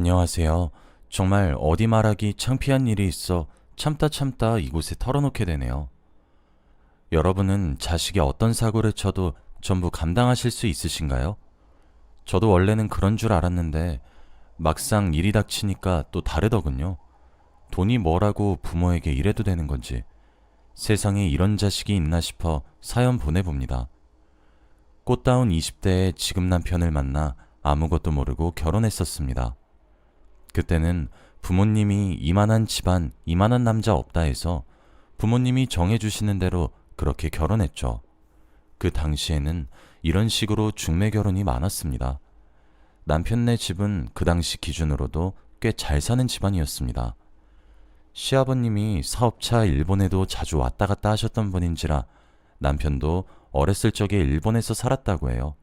안녕하세요. 정말 어디 말하기 창피한 일이 있어 참다 이곳에 털어놓게 되네요. 여러분은 자식이 어떤 사고를 쳐도 전부 감당하실 수 있으신가요? 저도 원래는 그런 줄 알았는데 막상 일이 닥치니까 또 다르더군요. 돈이 뭐라고 부모에게 이래도 되는 건지 세상에 이런 자식이 있나 싶어 사연 보내봅니다. 꽃다운 20대에 지금 남편을 만나 아무것도 모르고 결혼했었습니다. 그때는 부모님이 이만한 집안, 이만한 남자 없다 해서 부모님이 정해주시는 대로 그렇게 결혼했죠. 그 당시에는 이런 식으로 중매 결혼이 많았습니다. 남편네 집은 그 당시 기준으로도 꽤 잘 사는 집안이었습니다. 시아버님이 사업차 일본에도 자주 왔다 갔다 하셨던 분인지라 남편도 어렸을 적에 일본에서 살았다고 해요.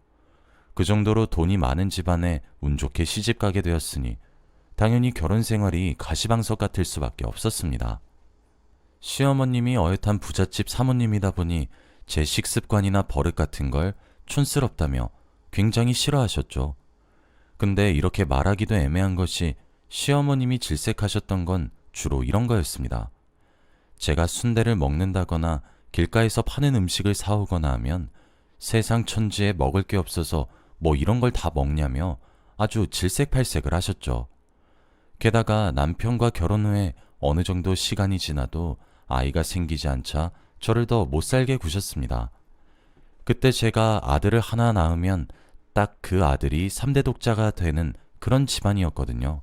그 정도로 돈이 많은 집안에 운 좋게 시집가게 되었으니 당연히 결혼 생활이 가시방석 같을 수밖에 없었습니다. 시어머님이 어엿한 부잣집 사모님이다 보니 제 식습관이나 버릇 같은 걸 촌스럽다며 굉장히 싫어하셨죠. 근데 이렇게 말하기도 애매한 것이 시어머님이 질색하셨던 건 주로 이런 거였습니다. 제가 순대를 먹는다거나 길가에서 파는 음식을 사오거나 하면 세상 천지에 먹을 게 없어서 뭐 이런 걸 다 먹냐며 아주 질색팔색을 하셨죠. 게다가 남편과 결혼 후에 어느 정도 시간이 지나도 아이가 생기지 않자 저를 더 못살게 구셨습니다. 그때 제가 아들을 하나 낳으면 딱 그 아들이 3대 독자가 되는 그런 집안이었거든요.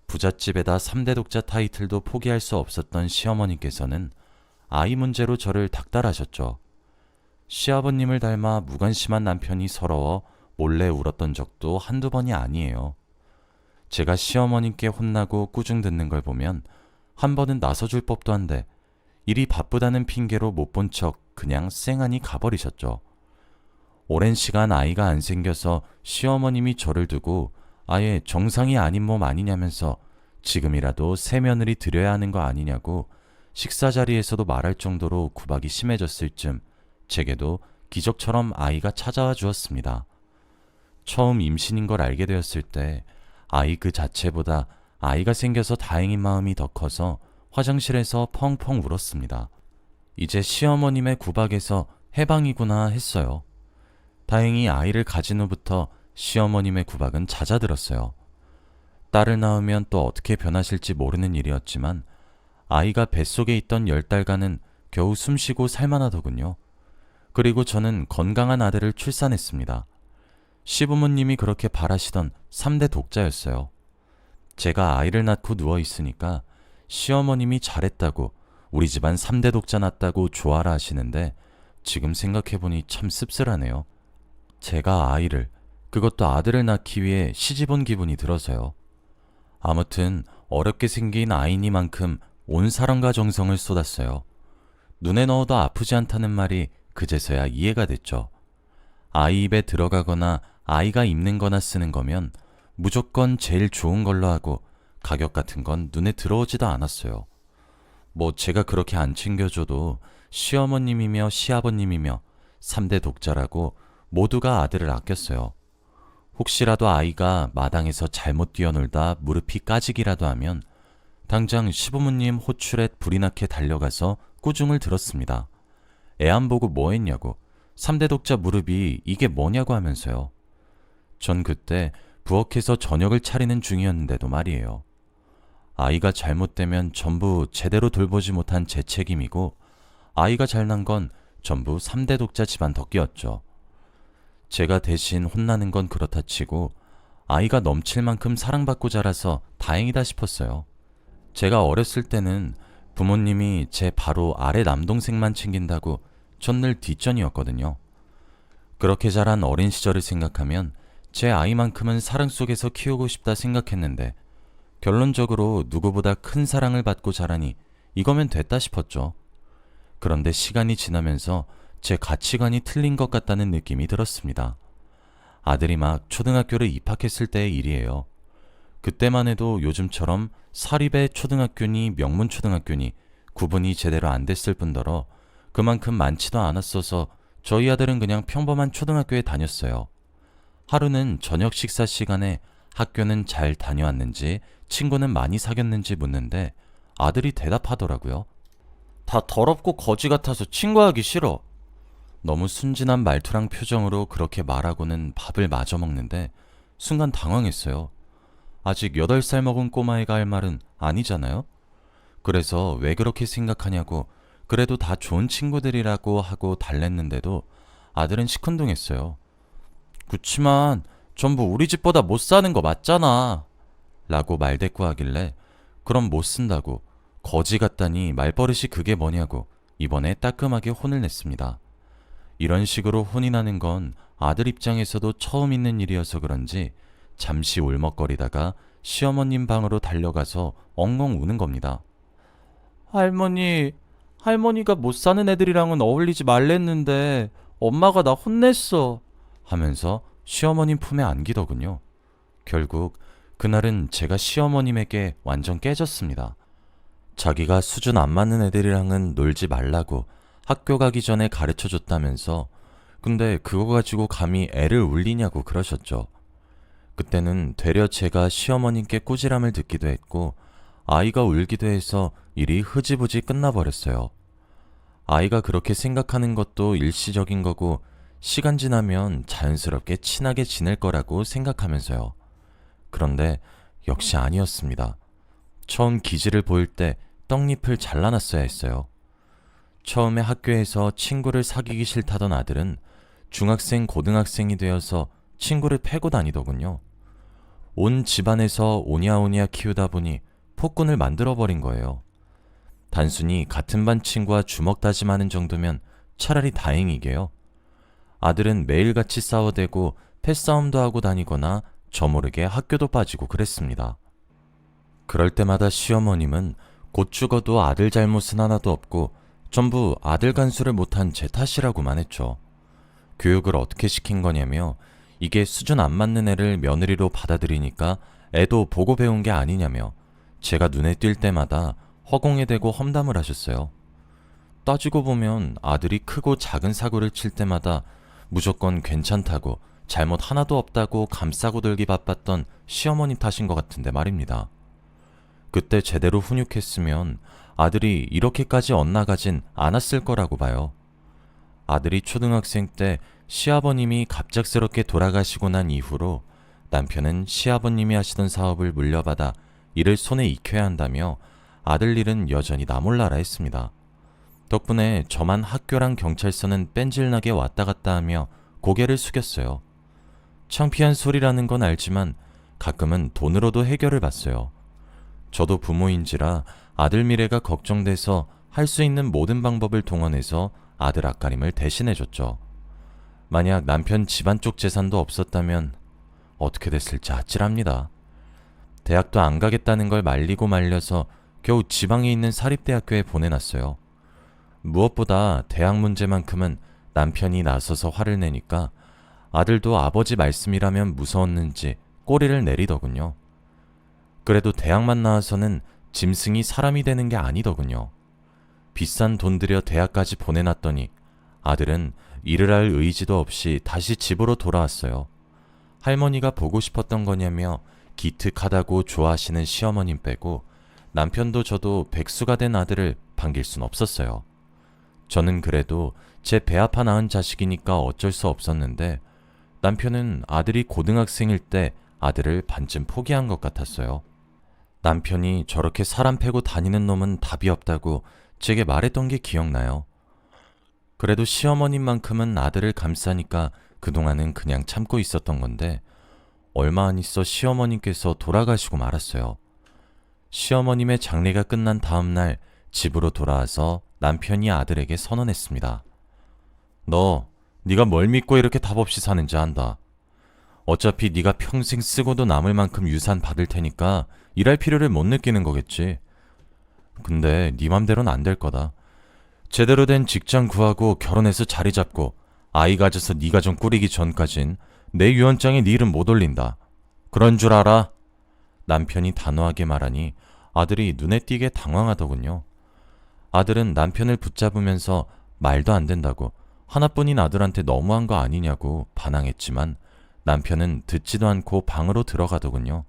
부잣집에다 3대 독자 타이틀도 포기할 수 없었던 시어머니께서는 아이 문제로 저를 닥달하셨죠. 시아버님을 닮아 무관심한 남편이 서러워 몰래 울었던 적도 한두 번이 아니에요. 제가 시어머님께 혼나고 꾸중 듣는 걸 보면 한 번은 나서줄 법도 한데 일이 바쁘다는 핑계로 못 본 척 그냥 쌩하니 가버리셨죠. 오랜 시간 아이가 안 생겨서 시어머님이 저를 두고 아예 정상이 아닌 몸 아니냐면서 지금이라도 새며느리 드려야 하는 거 아니냐고 식사 자리에서도 말할 정도로 구박이 심해졌을 쯤 제게도 기적처럼 아이가 찾아와 주었습니다. 처음 임신인 걸 알게 되었을 때 아이 그 자체보다 아이가 생겨서 다행인 마음이 더 커서 화장실에서 펑펑 울었습니다. 이제 시어머님의 구박에서 해방이구나 했어요. 다행히 아이를 가진 후부터 시어머님의 구박은 잦아들었어요. 딸을 낳으면 또 어떻게 변하실지 모르는 일이었지만 아이가 뱃속에 있던 10달간은 겨우 숨쉬고 살만하더군요. 그리고 저는 건강한 아들을 출산했습니다. 시부모님이 그렇게 바라시던 3대 독자였어요. 제가 아이를 낳고 누워있으니까 시어머님이 잘했다고 우리 집안 3대 독자 낳았다고 좋아라 하시는데 지금 생각해보니 참 씁쓸하네요. 제가 아이를, 그것도 아들을 낳기 위해 시집 온 기분이 들어서요. 아무튼 어렵게 생긴 아이니만큼 온 사랑과 정성을 쏟았어요. 눈에 넣어도 아프지 않다는 말이 그제서야 이해가 됐죠. 아이 입에 들어가거나 아이가 입는 거나 쓰는 거면 무조건 제일 좋은 걸로 하고 가격 같은 건 눈에 들어오지도 않았어요. 뭐 제가 그렇게 안 챙겨줘도 시어머님이며 시아버님이며 3대 독자라고 모두가 아들을 아꼈어요. 혹시라도 아이가 마당에서 잘못 뛰어놀다 무릎이 까지기라도 하면 당장 시부모님 호출에 불이 나게 달려가서 꾸중을 들었습니다. 애 안 보고 뭐 했냐고, 3대 독자 무릎이 이게 뭐냐고 하면서요. 전 그때 부엌에서 저녁을 차리는 중이었는데도 말이에요. 아이가 잘못되면 전부 제대로 돌보지 못한 제 책임이고 아이가 잘난 건 전부 3대 독자 집안 덕기였죠. 제가 대신 혼나는 건 그렇다 치고 아이가 넘칠 만큼 사랑받고 자라서 다행이다 싶었어요. 제가 어렸을 때는 부모님이 제 바로 아래 남동생만 챙긴다고 전 늘 뒷전이었거든요. 그렇게 자란 어린 시절을 생각하면 제 아이만큼은 사랑 속에서 키우고 싶다 생각했는데 결론적으로 누구보다 큰 사랑을 받고 자라니 이거면 됐다 싶었죠. 그런데 시간이 지나면서 제 가치관이 틀린 것 같다는 느낌이 들었습니다. 아들이 막 초등학교를 입학했을 때의 일이에요. 그때만 해도 요즘처럼 사립의 초등학교니 명문 초등학교니 구분이 제대로 안 됐을 뿐더러 그만큼 많지도 않았어서 저희 아들은 그냥 평범한 초등학교에 다녔어요. 하루는 저녁 식사 시간에 학교는 잘 다녀왔는지, 친구는 많이 사귀었는지 묻는데 아들이 대답하더라고요. 다 더럽고 거지 같아서 친구하기 싫어. 너무 순진한 말투랑 표정으로 그렇게 말하고는 밥을 마저 먹는데 순간 당황했어요. 아직 8살 먹은 꼬마애가 할 말은 아니잖아요? 그래서 왜 그렇게 생각하냐고, 그래도 다 좋은 친구들이라고 하고 달랬는데도 아들은 시큰둥했어요. 그치만 전부 우리 집보다 못 사는 거 맞잖아 라고 말대꾸하길래 그럼 못 쓴다고, 거지 같다니 말버릇이 그게 뭐냐고 이번에 따끔하게 혼을 냈습니다. 이런 식으로 혼이 나는 건 아들 입장에서도 처음 있는 일이어서 그런지 잠시 울먹거리다가 시어머님 방으로 달려가서 엉엉 우는 겁니다. 할머니, 할머니가 못 사는 애들이랑은 어울리지 말랬는데 엄마가 나 혼냈어 하면서 시어머님 품에 안기더군요. 결국 그날은 제가 시어머님에게 완전 깨졌습니다. 자기가 수준 안 맞는 애들이랑은 놀지 말라고 학교 가기 전에 가르쳐 줬다면서, 근데 그거 가지고 감히 애를 울리냐고 그러셨죠. 그때는 되려 제가 시어머님께 꾸지람을 듣기도 했고 아이가 울기도 해서 일이 흐지부지 끝나버렸어요. 아이가 그렇게 생각하는 것도 일시적인 거고 시간 지나면 자연스럽게 친하게 지낼 거라고 생각하면서요. 그런데 역시 아니었습니다. 처음 기지를 보일 때 떡잎을 잘라놨어야 했어요. 처음에 학교에서 친구를 사귀기 싫다던 아들은 중학생, 고등학생이 되어서 친구를 패고 다니더군요. 온 집안에서 오냐오냐 키우다 보니 폭군을 만들어버린 거예요. 단순히 같은 반 친구와 주먹 다짐하는 정도면 차라리 다행이게요. 아들은 매일같이 싸워대고 패싸움도 하고 다니거나 저모르게 학교도 빠지고 그랬습니다. 그럴 때마다 시어머님은 곧 죽어도 아들 잘못은 하나도 없고 전부 아들 간수를 못한 제 탓이라고만 했죠. 교육을 어떻게 시킨 거냐며 이게 수준 안 맞는 애를 며느리로 받아들이니까 애도 보고 배운 게 아니냐며 제가 눈에 띌 때마다 허공에 대고 험담을 하셨어요. 따지고 보면 아들이 크고 작은 사고를 칠 때마다 무조건 괜찮다고 잘못 하나도 없다고 감싸고 들기 바빴던 시어머님 탓인 것 같은데 말입니다. 그때 제대로 훈육했으면 아들이 이렇게까지 엇나가진 않았을 거라고 봐요. 아들이 초등학생 때 시아버님이 갑작스럽게 돌아가시고 난 이후로 남편은 시아버님이 하시던 사업을 물려받아 이를 손에 익혀야 한다며 아들 일은 여전히 나 몰라라 했습니다. 덕분에 저만 학교랑 경찰서는 뺀질나게 왔다 갔다 하며 고개를 숙였어요. 창피한 소리라는 건 알지만 가끔은 돈으로도 해결을 봤어요. 저도 부모인지라 아들 미래가 걱정돼서 할 수 있는 모든 방법을 동원해서 아들 앞가림을 대신해줬죠. 만약 남편 집안 쪽 재산도 없었다면 어떻게 됐을지 아찔합니다. 대학도 안 가겠다는 걸 말리고 말려서 겨우 지방에 있는 사립대학교에 보내놨어요. 무엇보다 대학 문제만큼은 남편이 나서서 화를 내니까 아들도 아버지 말씀이라면 무서웠는지 꼬리를 내리더군요. 그래도 대학만 나와서는 짐승이 사람이 되는 게 아니더군요. 비싼 돈 들여 대학까지 보내놨더니 아들은 일을 할 의지도 없이 다시 집으로 돌아왔어요. 할머니가 보고 싶었던 거냐며 기특하다고 좋아하시는 시어머님 빼고 남편도 저도 백수가 된 아들을 반길 순 없었어요. 저는 그래도 제 배 아파 낳은 자식이니까 어쩔 수 없었는데 남편은 아들이 고등학생일 때 아들을 반쯤 포기한 것 같았어요. 남편이 저렇게 사람 패고 다니는 놈은 답이 없다고 제게 말했던 게 기억나요. 그래도 시어머님만큼은 아들을 감싸니까 그동안은 그냥 참고 있었던 건데 얼마 안 있어 시어머님께서 돌아가시고 말았어요. 시어머님의 장례가 끝난 다음 날 집으로 돌아와서 남편이 아들에게 선언했습니다. 네가 뭘 믿고 이렇게 답 없이 사는지 안다. 어차피 네가 평생 쓰고도 남을 만큼 유산 받을 테니까 일할 필요를 못 느끼는 거겠지. 근데 네 맘대로는 안 될 거다. 제대로 된 직장 구하고 결혼해서 자리 잡고 아이 가져서 네 가정 꾸리기 전까진 내 유언장에 네 이름 못 올린다. 그런 줄 알아? 남편이 단호하게 말하니 아들이 눈에 띄게 당황하더군요. 아들은 남편을 붙잡으면서 말도 안 된다고 하나뿐인 아들한테 너무한 거 아니냐고 반항했지만 남편은 듣지도 않고 방으로 들어가더군요.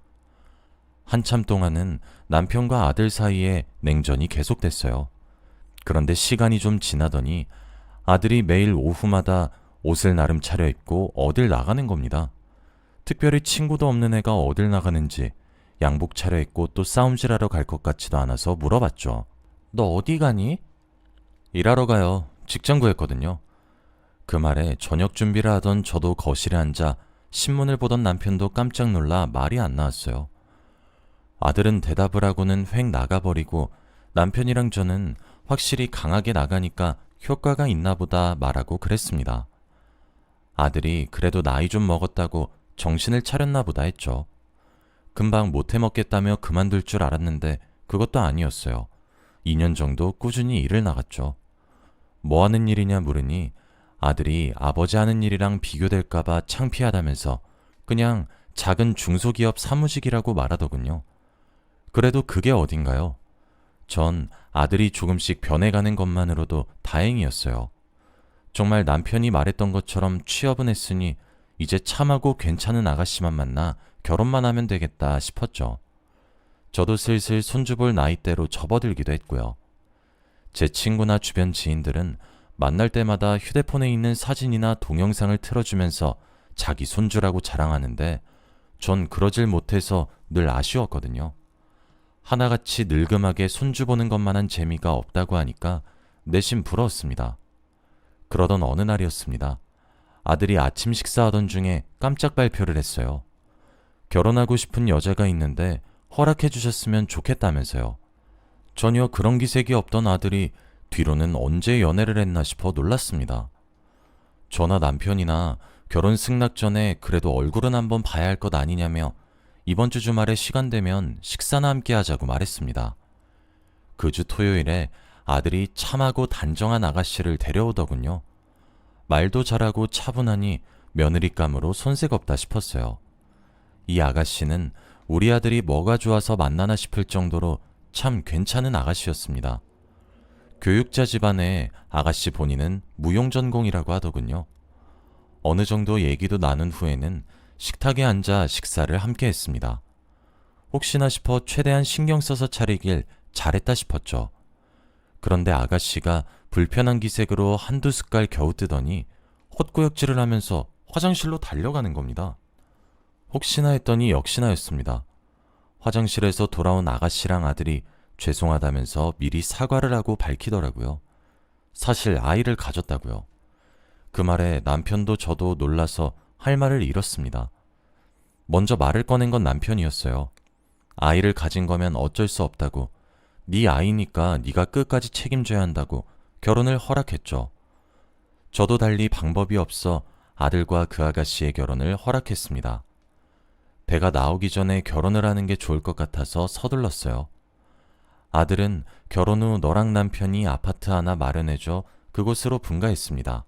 한참 동안은 남편과 아들 사이에 냉전이 계속됐어요. 그런데 시간이 좀 지나더니 아들이 매일 오후마다 옷을 나름 차려입고 어딜 나가는 겁니다. 특별히 친구도 없는 애가 어딜 나가는지 양복 차려입고 또 싸움질하러 갈 것 같지도 않아서 물어봤죠. 너 어디 가니? 일하러 가요. 직장 구했거든요. 그 말에 저녁 준비를 하던 저도 거실에 앉아 신문을 보던 남편도 깜짝 놀라 말이 안 나왔어요. 아들은 대답을 하고는 휙 나가버리고 남편이랑 저는 확실히 강하게 나가니까 효과가 있나 보다 말하고 그랬습니다. 아들이 그래도 나이 좀 먹었다고 정신을 차렸나 보다 했죠. 금방 못해 먹겠다며 그만둘 줄 알았는데 그것도 아니었어요. 2년 정도 꾸준히 일을 나갔죠. 뭐 하는 일이냐 물으니 아들이 아버지 하는 일이랑 비교될까봐 창피하다면서 그냥 작은 중소기업 사무직이라고 말하더군요. 그래도 그게 어딘가요? 전 아들이 조금씩 변해가는 것만으로도 다행이었어요. 정말 남편이 말했던 것처럼 취업은 했으니 이제 참하고 괜찮은 아가씨만 만나 결혼만 하면 되겠다 싶었죠. 저도 슬슬 손주볼 나이대로 접어들기도 했고요. 제 친구나 주변 지인들은 만날 때마다 휴대폰에 있는 사진이나 동영상을 틀어주면서 자기 손주라고 자랑하는데 전 그러질 못해서 늘 아쉬웠거든요. 하나같이 늙음하게 손주 보는 것만한 재미가 없다고 하니까 내심 부러웠습니다. 그러던 어느 날이었습니다. 아들이 아침 식사하던 중에 깜짝 발표를 했어요. 결혼하고 싶은 여자가 있는데 허락해 주셨으면 좋겠다면서요. 전혀 그런 기색이 없던 아들이 뒤로는 언제 연애를 했나 싶어 놀랐습니다. 저나 남편이나 결혼 승낙 전에 그래도 얼굴은 한번 봐야 할 것 아니냐며 이번 주 주말에 시간 되면 식사나 함께 하자고 말했습니다. 그 주 토요일에 아들이 참하고 단정한 아가씨를 데려오더군요. 말도 잘하고 차분하니 며느리감으로 손색 없다 싶었어요. 이 아가씨는 우리 아들이 뭐가 좋아서 만나나 싶을 정도로 참 괜찮은 아가씨였습니다. 교육자 집안의 아가씨 본인은 무용전공이라고 하더군요. 어느 정도 얘기도 나눈 후에는 식탁에 앉아 식사를 함께 했습니다. 혹시나 싶어 최대한 신경 써서 차리길 잘했다 싶었죠. 그런데 아가씨가 불편한 기색으로 한두 숟갈 겨우 뜨더니 헛구역질을 하면서 화장실로 달려가는 겁니다. 혹시나 했더니 역시나였습니다. 화장실에서 돌아온 아가씨랑 아들이 죄송하다면서 미리 사과를 하고 밝히더라고요. 사실 아이를 가졌다고요. 그 말에 남편도 저도 놀라서 할 말을 잃었습니다. 먼저 말을 꺼낸 건 남편이었어요. 아이를 가진 거면 어쩔 수 없다고, 네 아이니까 네가 끝까지 책임져야 한다고 결혼을 허락했죠. 저도 달리 방법이 없어 아들과 그 아가씨의 결혼을 허락했습니다. 배가 나오기 전에 결혼을 하는 게 좋을 것 같아서 서둘렀어요. 아들은 결혼 후 너랑 남편이 아파트 하나 마련해줘 그곳으로 분가했습니다.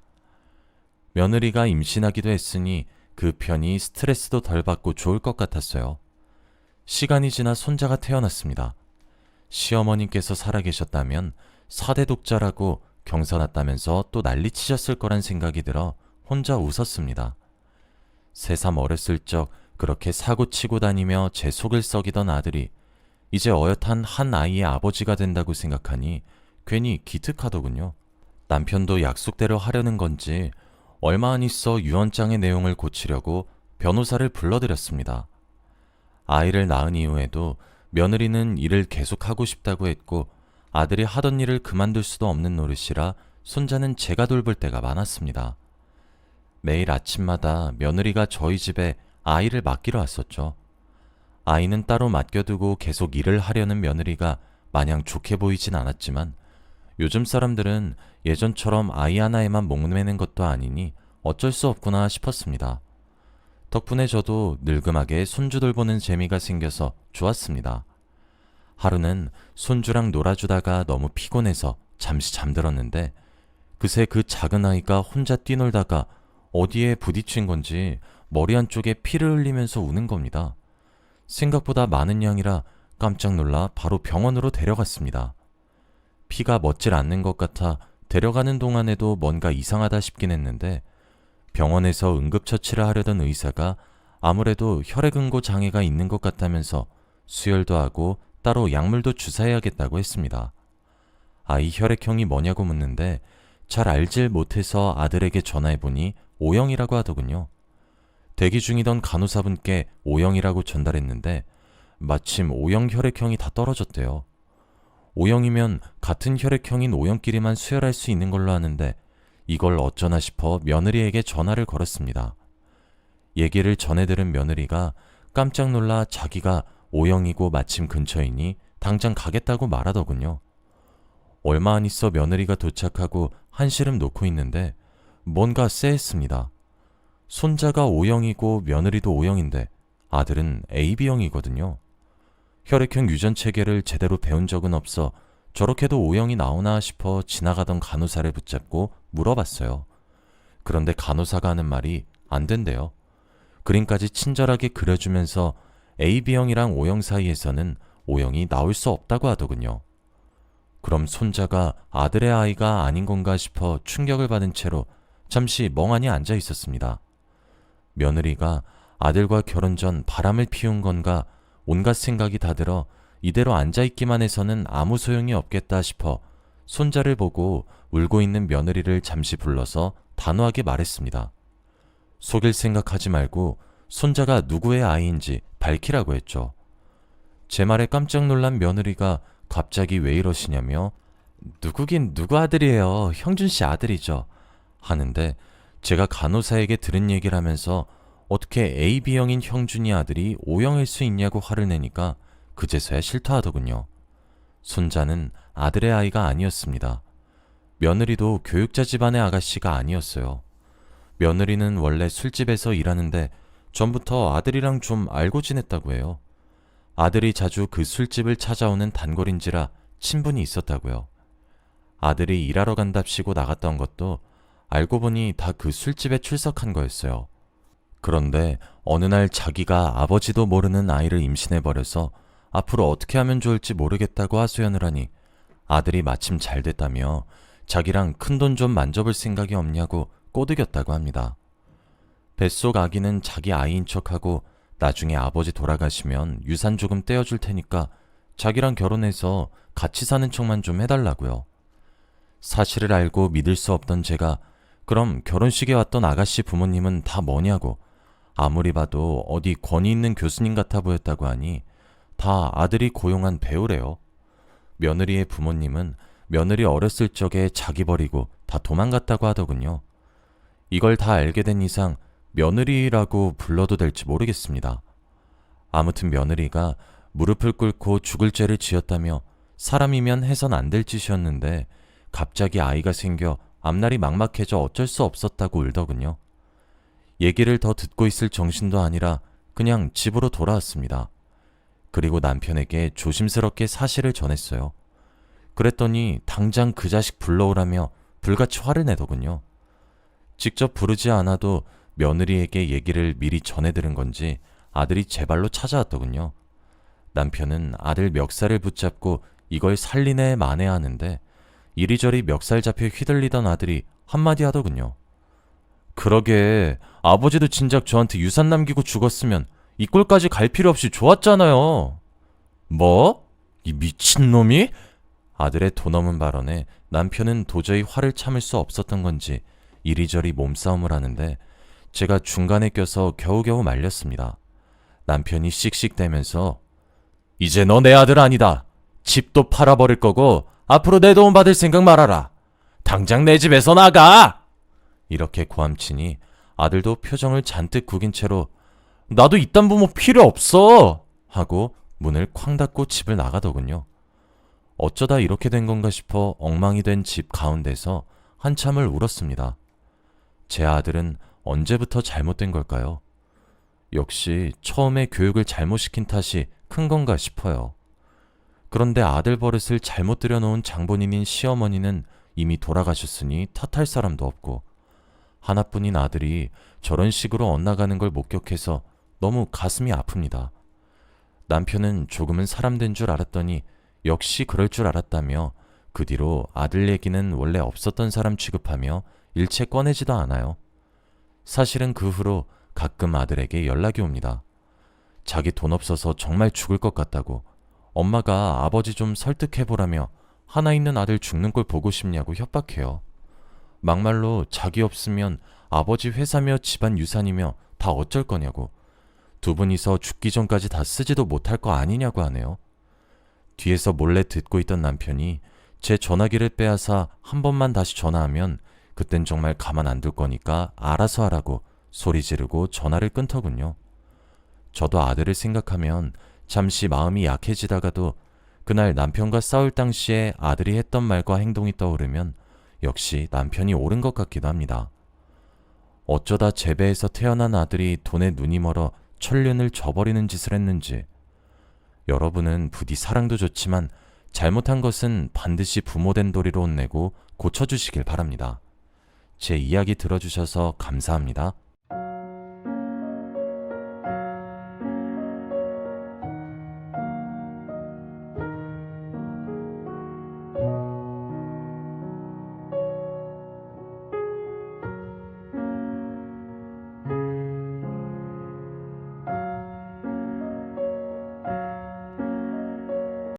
며느리가 임신하기도 했으니 그 편이 스트레스도 덜 받고 좋을 것 같았어요. 시간이 지나 손자가 태어났습니다. 시어머님께서 살아계셨다면 4대 독자라고 경사났다면서 또 난리치셨을 거란 생각이 들어 혼자 웃었습니다. 새삼 어렸을 적 그렇게 사고치고 다니며 제 속을 썩이던 아들이 이제 어엿한 한 아이의 아버지가 된다고 생각하니 괜히 기특하더군요. 남편도 약속대로 하려는 건지 얼마 안 있어 유언장의 내용을 고치려고 변호사를 불러들였습니다. 아이를 낳은 이후에도 며느리는 일을 계속하고 싶다고 했고 아들이 하던 일을 그만둘 수도 없는 노릇이라 손자는 제가 돌볼 때가 많았습니다. 매일 아침마다 며느리가 저희 집에 아이를 맡기러 왔었죠. 아이는 따로 맡겨두고 계속 일을 하려는 며느리가 마냥 좋게 보이진 않았지만 요즘 사람들은 예전처럼 아이 하나에만 목매는 것도 아니니 어쩔 수 없구나 싶었습니다. 덕분에 저도 늙음하게 손주 돌보는 재미가 생겨서 좋았습니다. 하루는 손주랑 놀아주다가 너무 피곤해서 잠시 잠들었는데 그새 그 작은 아이가 혼자 뛰놀다가 어디에 부딪힌 건지 머리 한쪽에 피를 흘리면서 우는 겁니다. 생각보다 많은 양이라 깜짝 놀라 바로 병원으로 데려갔습니다. 피가 멎질 않는 것 같아 데려가는 동안에도 뭔가 이상하다 싶긴 했는데 병원에서 응급처치를 하려던 의사가 아무래도 혈액응고 장애가 있는 것 같다면서 수혈도 하고 따로 약물도 주사해야겠다고 했습니다. 아이 혈액형이 뭐냐고 묻는데 잘 알질 못해서 아들에게 전화해보니 O형이라고 하더군요. 대기 중이던 간호사분께 O형이라고 전달했는데 마침 O형 혈액형이 다 떨어졌대요. O형이면 같은 혈액형인 O형끼리만 수혈할 수 있는 걸로 아는데 이걸 어쩌나 싶어 며느리에게 전화를 걸었습니다. 얘기를 전해 들은 며느리가 깜짝 놀라 자기가 O형이고 마침 근처이니 당장 가겠다고 말하더군요. 얼마 안 있어 며느리가 도착하고 한시름 놓고 있는데 뭔가 쎄했습니다. 손자가 O형이고 며느리도 O형인데 아들은 AB형이거든요. 혈액형 유전 체계를 제대로 배운 적은 없어 저렇게도 O형이 나오나 싶어 지나가던 간호사를 붙잡고 물어봤어요. 그런데 간호사가 하는 말이 안 된대요. 그림까지 친절하게 그려주면서 AB형이랑 O형 사이에서는 O형이 나올 수 없다고 하더군요. 그럼 손자가 아들의 아이가 아닌 건가 싶어 충격을 받은 채로 잠시 멍하니 앉아 있었습니다. 며느리가 아들과 결혼 전 바람을 피운 건가 온갖 생각이 다 들어 이대로 앉아있기만 해서는 아무 소용이 없겠다 싶어 손자를 보고 울고 있는 며느리를 잠시 불러서 단호하게 말했습니다. 속일 생각하지 말고 손자가 누구의 아이인지 밝히라고 했죠. 제 말에 깜짝 놀란 며느리가 갑자기 왜 이러시냐며 누구긴 누구 아들이에요. 형준 씨 아들이죠. 하는데 제가 간호사에게 들은 얘기를 하면서 어떻게 AB형인 형준이 아들이 O형일 수 있냐고 화를 내니까 그제서야 싫다하더군요. 손자는 아들의 아이가 아니었습니다. 며느리도 교육자 집안의 아가씨가 아니었어요. 며느리는 원래 술집에서 일하는데 전부터 아들이랑 좀 알고 지냈다고 해요. 아들이 자주 그 술집을 찾아오는 단골인지라 친분이 있었다고요. 아들이 일하러 간답시고 나갔던 것도 알고 보니 다 그 술집에 출석한 거였어요. 그런데 어느 날 자기가 아버지도 모르는 아이를 임신해버려서 앞으로 어떻게 하면 좋을지 모르겠다고 하소연을 하니 아들이 마침 잘 됐다며 자기랑 큰돈 좀 만져볼 생각이 없냐고 꼬드겼다고 합니다. 뱃속 아기는 자기 아이인 척하고 나중에 아버지 돌아가시면 유산 조금 떼어줄 테니까 자기랑 결혼해서 같이 사는 척만 좀 해달라고요. 사실을 알고 믿을 수 없던 제가 그럼 결혼식에 왔던 아가씨 부모님은 다 뭐냐고 아무리 봐도 어디 권위 있는 교수님 같아 보였다고 하니 다 아들이 고용한 배우래요. 며느리의 부모님은 며느리 어렸을 적에 자기 버리고 다 도망갔다고 하더군요. 이걸 다 알게 된 이상 며느리라고 불러도 될지 모르겠습니다. 아무튼 며느리가 무릎을 꿇고 죽을 죄를 지었다며 사람이면 해선 안 될 짓이었는데 갑자기 아이가 생겨 앞날이 막막해져 어쩔 수 없었다고 울더군요. 얘기를 더 듣고 있을 정신도 아니라 그냥 집으로 돌아왔습니다. 그리고 남편에게 조심스럽게 사실을 전했어요. 그랬더니 당장 그 자식 불러오라며 불같이 화를 내더군요. 직접 부르지 않아도 며느리에게 얘기를 미리 전해들은 건지 아들이 제 발로 찾아왔더군요. 남편은 아들 멱살을 붙잡고 이걸 살리네 마네 하는데 이리저리 멱살 잡혀 휘둘리던 아들이 한마디 하더군요. 그러게 아버지도 진작 저한테 유산 남기고 죽었으면 이 꼴까지 갈 필요 없이 좋았잖아요. 뭐? 이 미친놈이? 아들의 도넘은 발언에 남편은 도저히 화를 참을 수 없었던 건지 이리저리 몸싸움을 하는데 제가 중간에 껴서 겨우겨우 말렸습니다. 남편이 씩씩대면서 이제 너 내 아들 아니다. 집도 팔아버릴 거고 앞으로 내 도움 받을 생각 말아라. 당장 내 집에서 나가! 이렇게 고함치니 아들도 표정을 잔뜩 구긴 채로 나도 이딴 부모 필요 없어! 하고 문을 쾅 닫고 집을 나가더군요. 어쩌다 이렇게 된 건가 싶어 엉망이 된 집 가운데서 한참을 울었습니다. 제 아들은 언제부터 잘못된 걸까요? 역시 처음에 교육을 잘못 시킨 탓이 큰 건가 싶어요. 그런데 아들 버릇을 잘못 들여놓은 장본인인 시어머니는 이미 돌아가셨으니 탓할 사람도 없고 하나뿐인 아들이 저런 식으로 엇나가는 걸 목격해서 너무 가슴이 아픕니다. 남편은 조금은 사람 된 줄 알았더니 역시 그럴 줄 알았다며 그 뒤로 아들 얘기는 원래 없었던 사람 취급하며 일체 꺼내지도 않아요. 사실은 그 후로 가끔 아들에게 연락이 옵니다. 자기 돈 없어서 정말 죽을 것 같다고, 엄마가 아버지 좀 설득해보라며 하나 있는 아들 죽는 걸 보고 싶냐고 협박해요. 막말로 자기 없으면 아버지 회사며 집안 유산이며 다 어쩔 거냐고, 두 분이서 죽기 전까지 다 쓰지도 못할 거 아니냐고 하네요. 뒤에서 몰래 듣고 있던 남편이 제 전화기를 빼앗아 한 번만 다시 전화하면 그땐 정말 가만 안 둘 거니까 알아서 하라고 소리 지르고 전화를 끊더군요. 저도 아들을 생각하면 잠시 마음이 약해지다가도 그날 남편과 싸울 당시에 아들이 했던 말과 행동이 떠오르면 역시 남편이 옳은 것 같기도 합니다. 어쩌다 제 배에서 태어난 아들이 돈에 눈이 멀어 천륜을 저버리는 짓을 했는지, 여러분은 부디 사랑도 좋지만 잘못한 것은 반드시 부모된 도리로 혼내고 고쳐주시길 바랍니다. 제 이야기 들어주셔서 감사합니다.